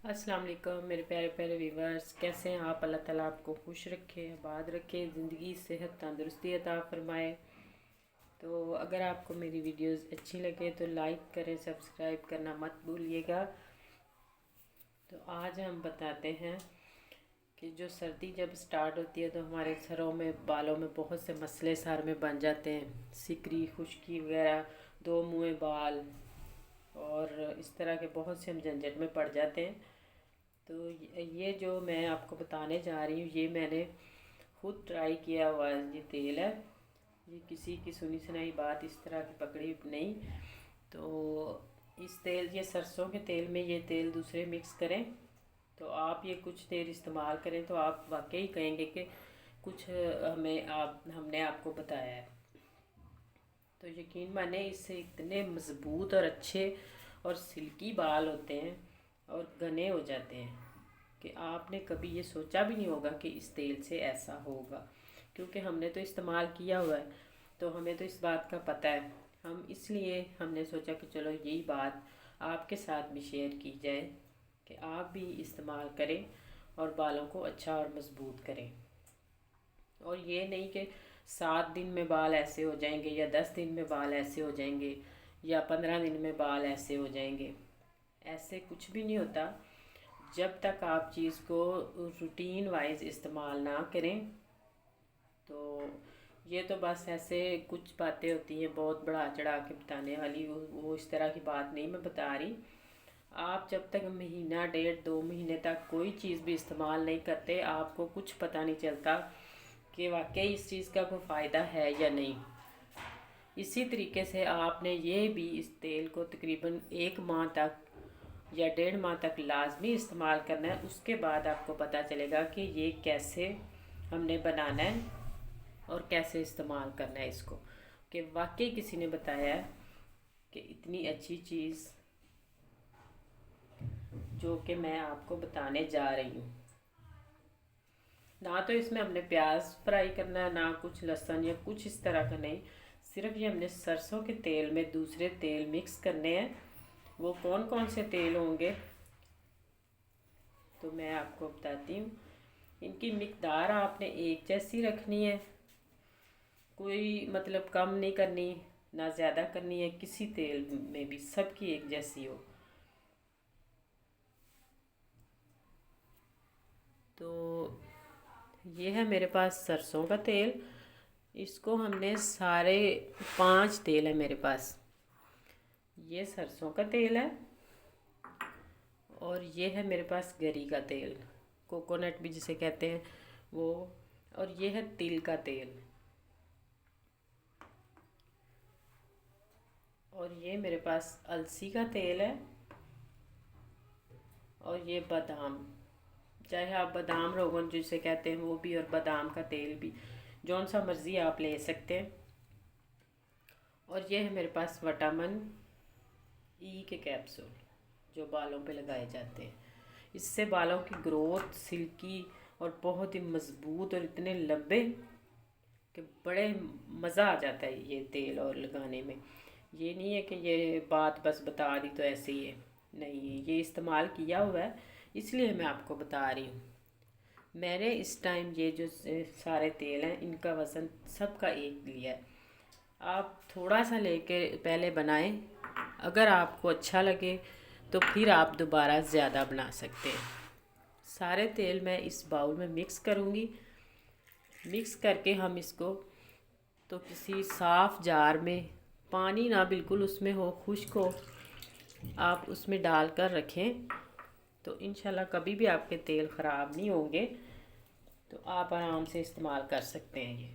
अस्सलाम वालेकुम मेरे प्यारे प्यारे व्यूवर्स, कैसे हैं आप। अल्लाह ताला आपको खुश रखे, आबाद रखे, ज़िंदगी सेहत तंदुरुस्ती अता फरमाए। तो अगर आपको मेरी वीडियोस अच्छी लगे तो लाइक करें, सब्सक्राइब करना मत भूलिएगा। तो आज हम बताते हैं कि जो सर्दी जब स्टार्ट होती है तो हमारे सरों में, बालों में बहुत से मसले सर में बन जाते हैं। सिकरी, खुश्की वगैरह, दो मुँहे बाल और इस तरह के बहुत से हम झंझट में पड़ जाते हैं। तो ये जो मैं आपको बताने जा रही हूँ, ये मैंने खुद ट्राई किया हुआ ये तेल है। ये किसी की सुनी सुनाई बात इस तरह की पकड़ी नहीं। तो इस तेल, ये सरसों के तेल में ये तेल दूसरे मिक्स करें तो आप ये कुछ देर इस्तेमाल करें तो आप वाकई कहेंगे कि कुछ हमने आपको बताया है। तो यकीन माने, इससे इतने मज़बूत और अच्छे और सिल्की बाल होते हैं और घने हो जाते हैं कि आपने कभी ये सोचा भी नहीं होगा कि इस तेल से ऐसा होगा, क्योंकि हमने तो इस्तेमाल किया हुआ है तो हमें तो इस बात का पता है। हमने सोचा कि चलो यही बात आपके साथ भी शेयर की जाए कि आप भी इस्तेमाल करें और बालों को अच्छा और मज़बूत करें। और ये नहीं कि 7 दिन में बाल ऐसे हो जाएंगे या 10 दिन में बाल ऐसे हो जाएंगे या 15 दिन में बाल ऐसे हो जाएंगे। ऐसे कुछ भी नहीं होता। जब तक आप चीज़ को रूटीन वाइज इस्तेमाल ना करें तो ये तो बस ऐसे कुछ बातें होती हैं बहुत बढ़ा चढ़ा के बताने वाली, वो इस तरह की बात नहीं मैं बता रही। आप जब तक महीना, 1.5 2 महीने तक कोई चीज़ भी इस्तेमाल नहीं करते, आपको कुछ पता नहीं चलता कि वाकई इस चीज़ का कोई फ़ायदा है या नहीं। इसी तरीके से आपने ये भी इस तेल को तकरीबन 1 माह तक या 1.5 माह तक लाजमी इस्तेमाल करना है। उसके बाद आपको पता चलेगा कि ये कैसे हमने बनाना है और कैसे इस्तेमाल करना है इसको, कि वाकई किसी ने बताया है कि इतनी अच्छी चीज़ जो कि मैं आपको बताने जा रही हूँ। ना तो इसमें हमने प्याज फ्राई करना है, ना कुछ लहसुन या कुछ इस तरह का नहीं। सिर्फ ये हमने सरसों के तेल में दूसरे तेल मिक्स करने हैं। वो कौन कौन से तेल होंगे तो मैं आपको बताती हूँ। इनकी मिकदार आपने एक जैसी रखनी है, कोई मतलब कम नहीं करनी ना ज़्यादा करनी है। किसी तेल में भी सबकी एक जैसी हो। तो ये है मेरे पास सरसों का तेल। इसको हमने सारे 5 तेल है मेरे पास। ये सरसों का तेल है और ये है मेरे पास गरी का तेल, कोकोनट भी जिसे कहते हैं वो। और ये है तिल का तेल। और ये मेरे पास अलसी का तेल है। और ये बादाम, चाहे आप बादाम रोगन जिसे कहते हैं वो भी, और बादाम का तेल भी, जौन सा मर्ज़ी आप ले सकते हैं। और ये है मेरे पास विटामिन ई के कैप्सूल जो बालों पे लगाए जाते हैं। इससे बालों की ग्रोथ सिल्की और बहुत ही मज़बूत और इतने लंबे कि बड़े मज़ा आ जाता है ये तेल और लगाने में। ये नहीं है कि ये बात बस बता दी तो ऐसे ही है, नहीं, ये इस्तेमाल किया हुआ है इसलिए मैं आपको बता रही हूँ। मैंने इस टाइम ये जो सारे तेल हैं इनका वज़न सबका एक लिया है। आप थोड़ा सा लेके पहले बनाएं, अगर आपको अच्छा लगे तो फिर आप दोबारा ज़्यादा बना सकते हैं। सारे तेल मैं इस बाउल में मिक्स करूँगी। मिक्स करके हम इसको तो किसी साफ़ जार में, पानी ना बिल्कुल उसमें हो, खुश्क हो, आप उसमें डाल कर रखें तो इंशाल्लाह कभी भी आपके तेल ख़राब नहीं होंगे। तो आप आराम से इस्तेमाल कर सकते हैं। ये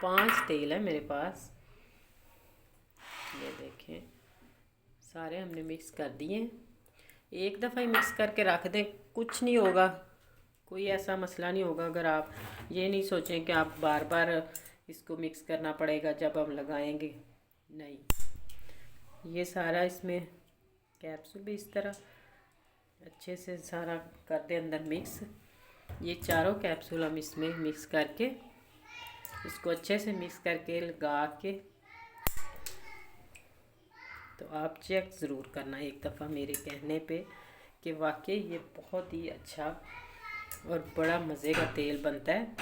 5 तेल है मेरे पास। ये देखें, सारे हमने मिक्स कर दिए। एक दफ़ा ही मिक्स करके रख दें, कुछ नहीं होगा, कोई ऐसा मसला नहीं होगा। अगर आप ये नहीं सोचें कि आप बार बार इसको मिक्स करना पड़ेगा जब हम लगाएंगे, नहीं। ये सारा इसमें कैप्सूल भी इस तरह अच्छे से सारा कर दें अंदर मिक्स। ये चारों कैप्सूल हम इसमें मिक्स करके इसको अच्छे से मिक्स करके लगा के तो आप चेक ज़रूर करना एक दफ़ा मेरे कहने पे कि वाकई ये बहुत ही अच्छा और बड़ा मज़े का तेल बनता है।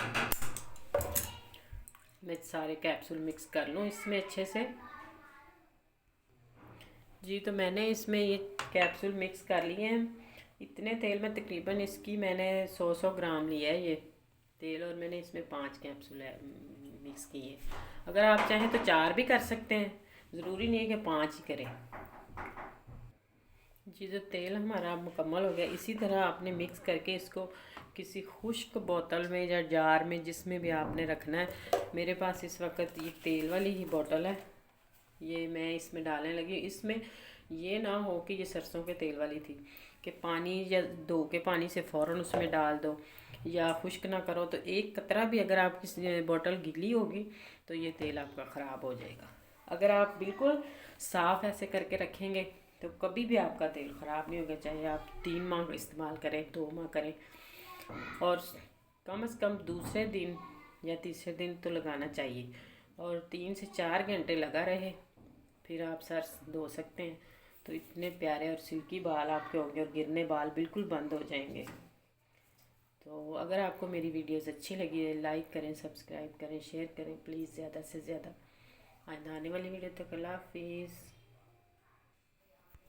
मैं सारे कैप्सूल मिक्स कर लूँ इसमें अच्छे से। जी तो मैंने इसमें ये कैप्सूल मिक्स कर लिए हैं। इतने तेल में तकरीबन इसकी मैंने 100 ग्राम लिया है ये तेल, और मैंने इसमें 5 कैप्सूल मिक्स किए। अगर आप चाहें तो 4 भी कर सकते हैं, ज़रूरी नहीं है कि 5 ही करें। जी जो तेल हमारा मुकम्मल हो गया, इसी तरह आपने मिक्स करके इसको किसी खुश्क बोतल में या जार में जिसमें भी आपने रखना है। मेरे पास इस वक्त ये तेल वाली ही बोतल है, ये मैं इसमें डालने लगी। इसमें ये ना हो कि ये सरसों के तेल वाली थी कि पानी या धो के पानी से फ़ौरन उसमें डाल दो या खुश्क ना करो, तो एक कतरा भी अगर आपकी बोतल गीली होगी तो ये तेल आपका ख़राब हो जाएगा। अगर आप बिल्कुल साफ़ ऐसे करके रखेंगे तो कभी भी आपका तेल ख़राब नहीं होगा, चाहे आप 3 माह इस्तेमाल करें, 2 माह करें, और कम से कम दूसरे दिन या तीसरे दिन तो लगाना चाहिए। और 3 से 4 घंटे लगा रहे फिर आप सर धो सकते हैं, तो इतने प्यारे और सिल्की बाल आपके होंगे और गिरने बाल बिल्कुल बंद हो जाएंगे। तो अगर आपको मेरी वीडियोस अच्छी लगी है लाइक करें, सब्सक्राइब करें, शेयर करें प्लीज़ ज़्यादा से ज़्यादा। आने वाली वीडियो तक अल्लाह हाफिज़।